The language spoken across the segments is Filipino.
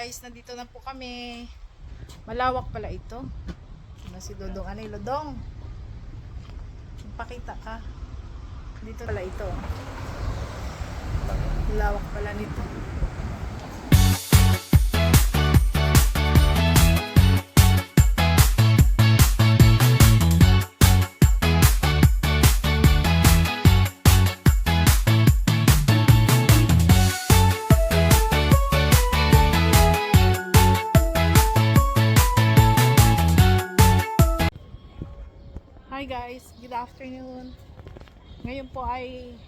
guys, nandito na po kami. Malawak pala ito. Ano si Dodong? Ano yung Lodong? Pakita ka. Dito pala ito. Malawak pala nito. Hi guys, good afternoon. Ngayon po ay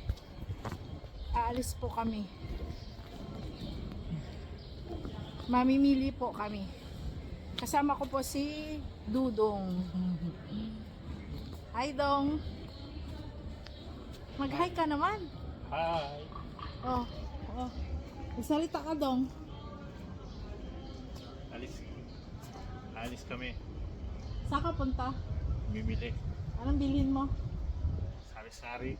aalis po kami. Mamimili po kami. Kasama ko po si Dudong. Hi Dong. Mag-hi ka naman. Hi. Oh. Magsalita ka Dong. Alis kami. Saan ka punta? Mimili. Anong bilhin mo? Sari-sari.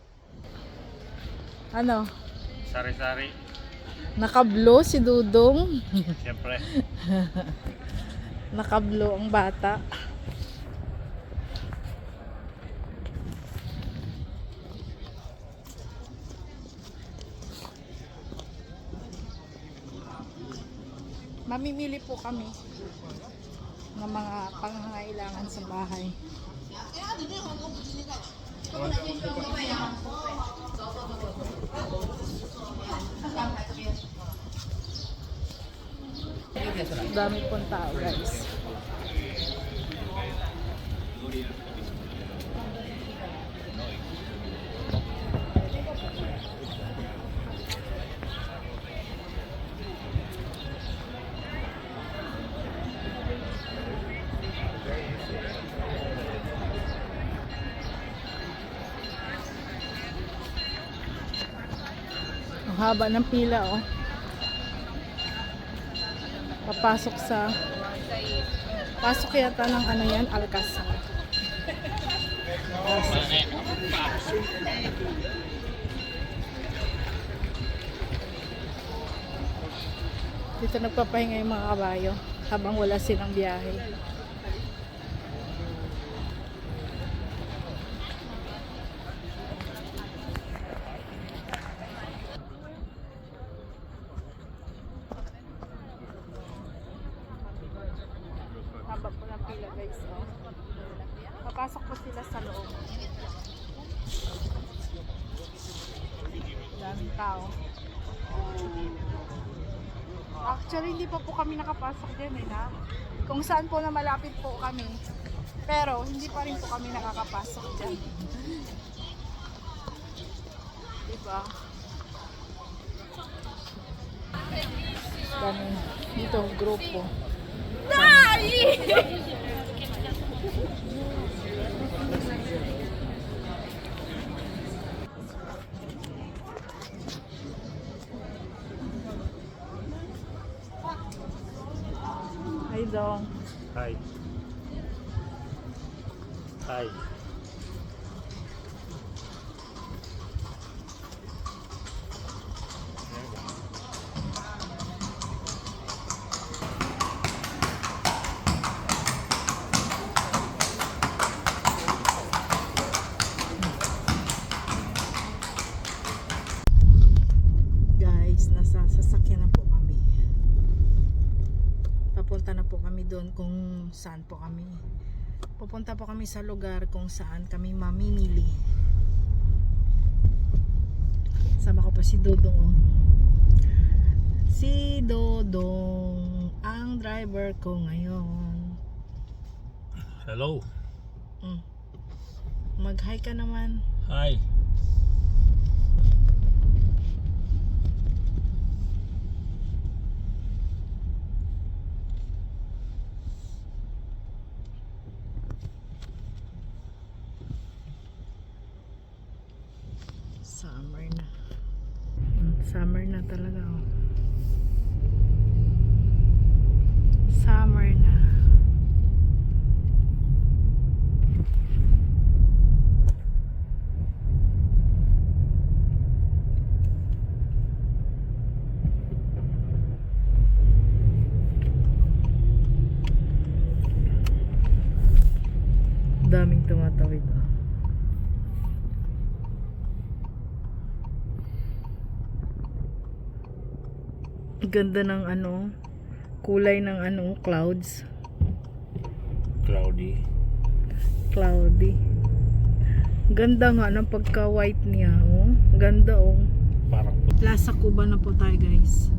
Ano? Sari-sari. Nakablo si Dudong. Siyempre. Nakablo ang bata. Mamimili po kami ng mga pangangailangan sa bahay. Dami pong tao guys. Ang haba ng pila oh. Pasok yata ng ano yan, Alcazar. Dito nagpapahinga yung mga kabayo habang wala silang biyahe. Haba po ng pila guys oh. Papasok po sila sa loob. Daming tao. Actually hindi pa po kami nakapasok dyan eh na. Kung saan po na malapit po kami. Pero hindi pa rin po kami nakakapasok dyan. Diba? Dami dito grupo. Hi Dong. Hi. Hi. Guys, nasa sasakyan na po kami. Papunta na po kami doon kung saan po kami. Pupunta po kami sa lugar kung saan kami mamimili. Sama ko pa si Dodong oh. Si Dodong ang driver ko ngayon. Hello. Mag-hi ka naman. Hi. Summer na. Summer na talaga oh. Summer na. nakatawid. Oh. Ganda ng ano, kulay ng ano, clouds. Cloudy. Cloudy. Ganda nga ng pagka white niya, oh. Ganda, oh. Parang Plaza Cuba na po tayo, guys.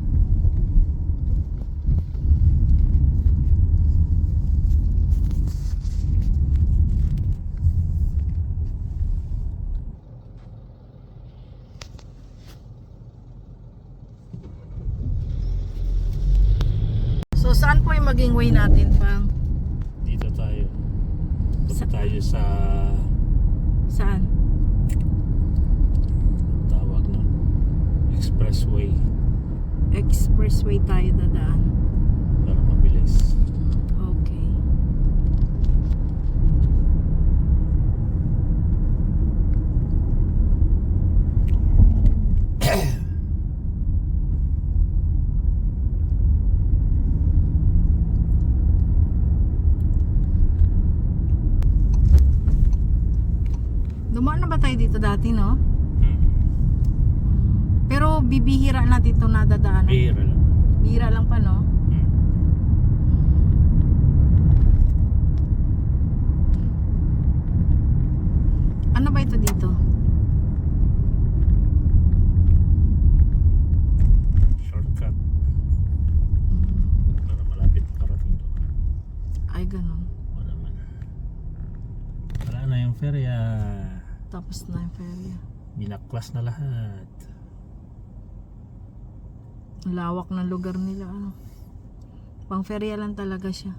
So saan po yung maging way natin, Pang? dito tayo. Punta tayo sa Saan? tawag nun. Expressway. Expressway tayo dadaan. Para mabilis. Okay. Dumaan na ba tayo dito dati, no? Hmm. Pero bibihira na dito nadadaanan. Bihira lang. Bihira lang pa, no? Hmm. Ano ba ito dito? Shortcut. Para malapit makarating doon. Ay, ganun. O naman. Wala na yung ferya. Tapos na yung ferry. Binaklas na lahat. Ang lawak ng lugar nila, ano. Pang ferry lang talaga siya.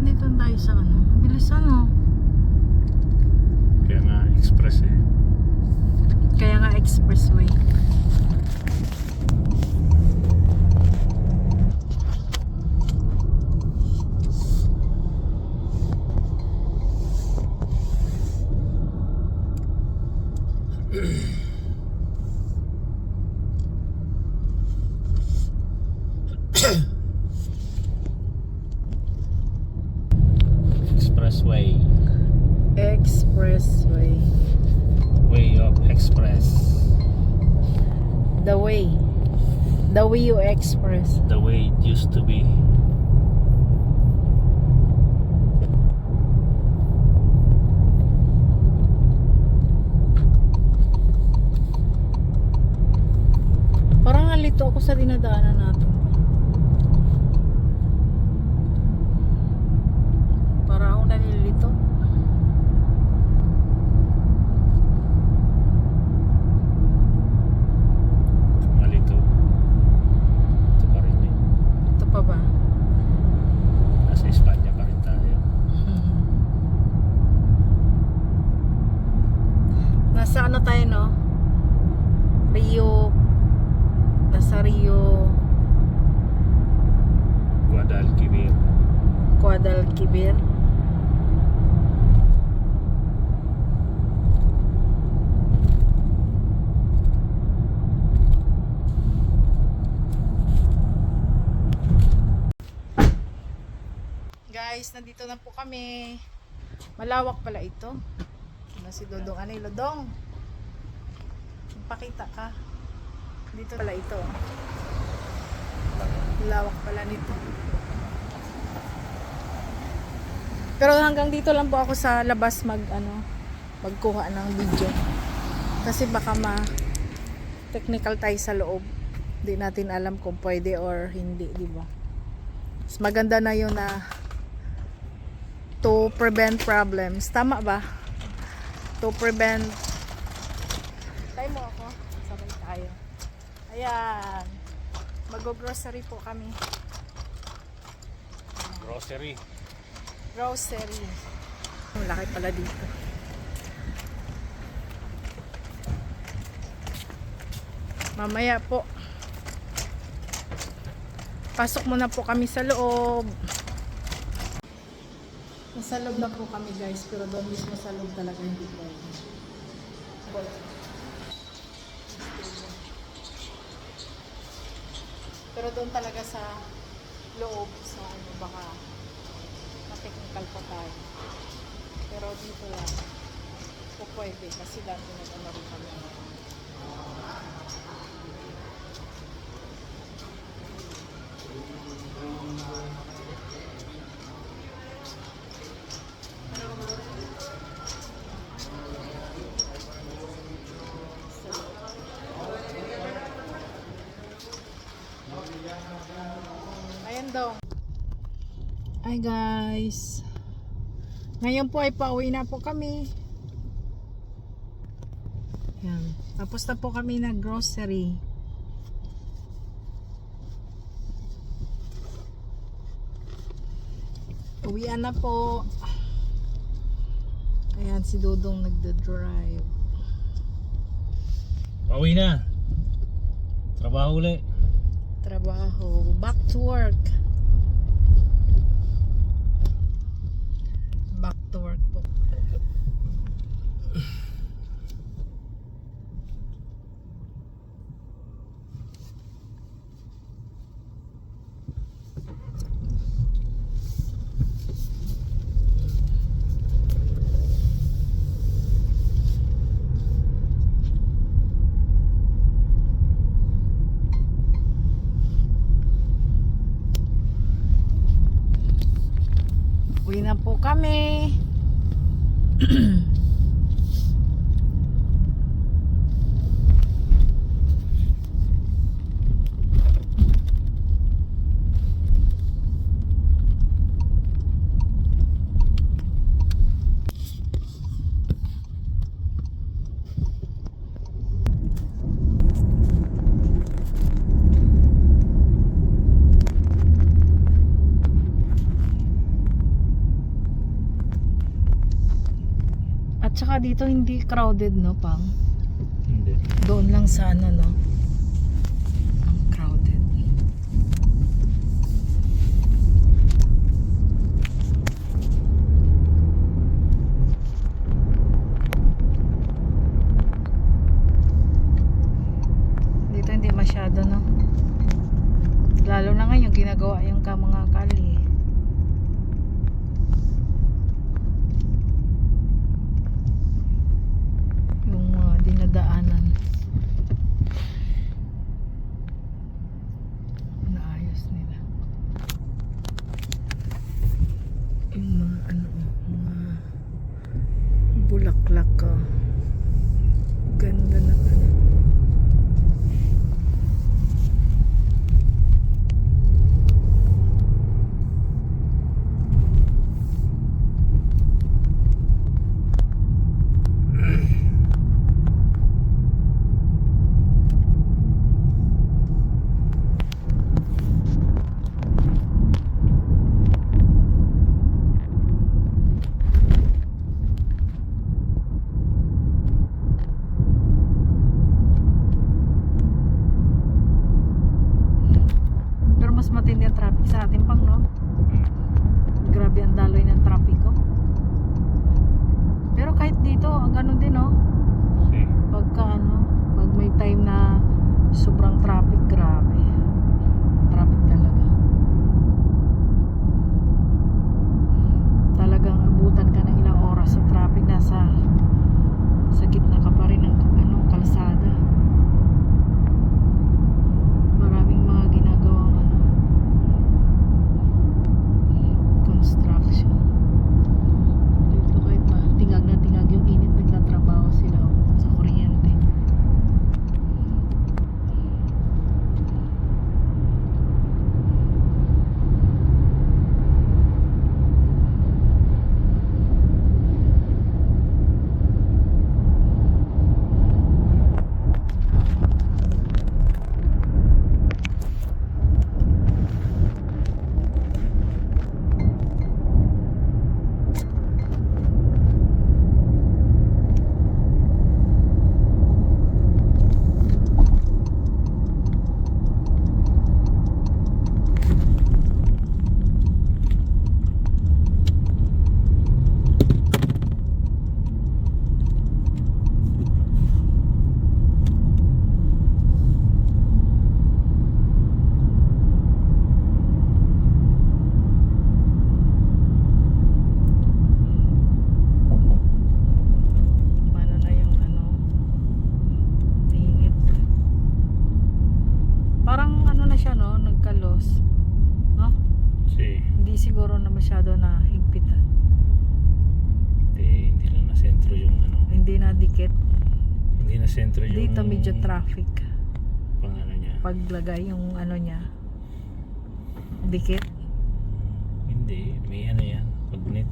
Dito tayo sa ano. Bilis ano. Kaya nga express eh. Kaya nga expressway. Expressway. Expressway. Way of express. The way. The way you express. The way it used to be. Parang nalito ako sa dinadaanan natin. Parang ako nalilito. Malito. Ito pa rin eh. Ito pa ba? Nasa Espanya pa rin tayo. Nasa ano tayo, no? Rio. Nasa Rio Guadalquivir. Guadalquivir. Guys, nandito na po kami. Malawak pala ito. Ano si Dodong? Ano yung Lodong? Pakita ka. Dito pala ito. Lawak pala nito. Pero hanggang dito lang po ako sa labas magkuha ng video. Kasi baka technical tayo sa loob. Hindi natin alam kung pwede or hindi, di ba? Mas maganda na yun na to prevent problems. Tama ba? To prevent. Tayo mo ako. Sabay tayo. Ayan. Mag-grocery po kami. Grocery. Grocery. Malaki pala dito. Mamaya po. Pasok muna po kami sa loob. Nasa loob na po kami guys, pero doon mismo sa loob talaga hindi po. Pero doon talaga sa loob, sa ano, baka na-technical pa tayo. Pero dito lang po pwede kasi dati nag-ano rin kami. Ayan daw. Hi guys. Ngayon po ay pauwi na po kami. Ayan. Tapos na po kami na grocery. Uwian na po. Ayan si Dudong nagda-drive. Pauwi na. Trabaho ulit. Trabaho. Back to work. Back to work po. Uwi na po kami. At saka dito hindi crowded no, Pang? Hindi. Doon lang sa ano no, ang crowded. Dito hindi masyado no, lalo na ngayon ginagawa yung mga kali. Dinadaanan naayos nila yung mga ano, mga bulaklak ka. Ganda na ano. Mas matindi ang traffic sa atin, Pang, no? Grabe ang daloy ng trapiko. Pero kahit dito, ganun din, no? Pagka ano, pag may time na sobrang traffic, grabe. Traffic talaga. Talagang abutan ka ng ilang oras sa traffic, nasa sa gitna ka pa rin ng ano, kalsada. Maraming mga ginagawang ano, construction. Dito kahit tingag na tingag yung init, nagtatrabaho sila sa kuryente. siguro na masyado na higpitan. Hindi lang na sentro yung ano. Hindi na dikit. Hindi na sentro yung Dito medyo traffic. pang ano niya. Paglagay yung ano niya. Dikit. Hindi, may ano yan, magnet.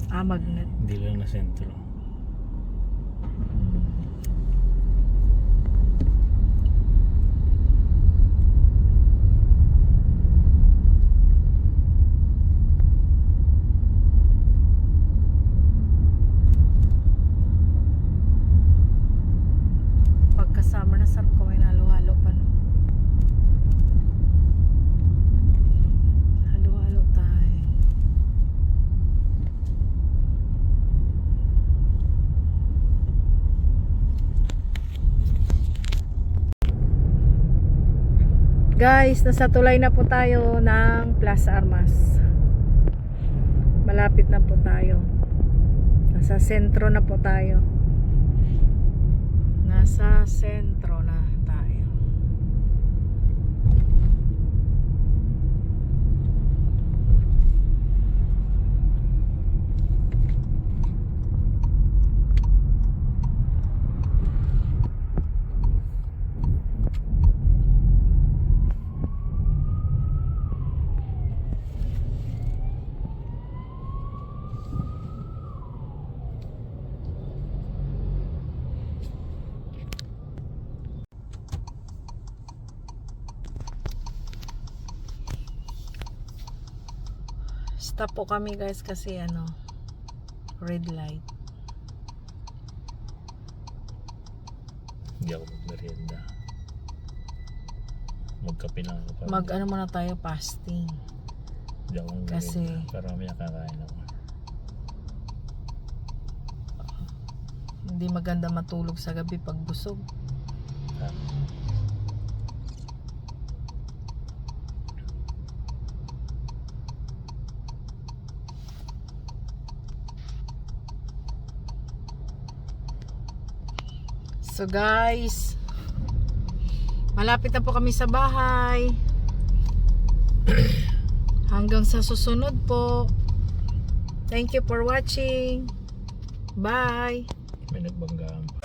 Magnet. Hindi lang na sentro. Pagkasama na sarap ko may halo-halo pa no. Halo-halo tayo. Guys, nasa tulay na po tayo ng Plaza Armas. Malapit na po tayo. Nasa sentro na po tayo. Nasa sentro na tayo. Stop po kami guys kasi ano, red light. Hindi ako magmerienda. Magkape lang ako. Mag ano muna tayo, fasting. Hindi ako magmerienda. kasi- Pero mamaya kakain ako. Hindi maganda matulog sa gabi pag busog. So guys, malapit na po kami sa bahay. Hanggang sa susunod po. Thank you for watching. Bye. May nagbanggaan pa.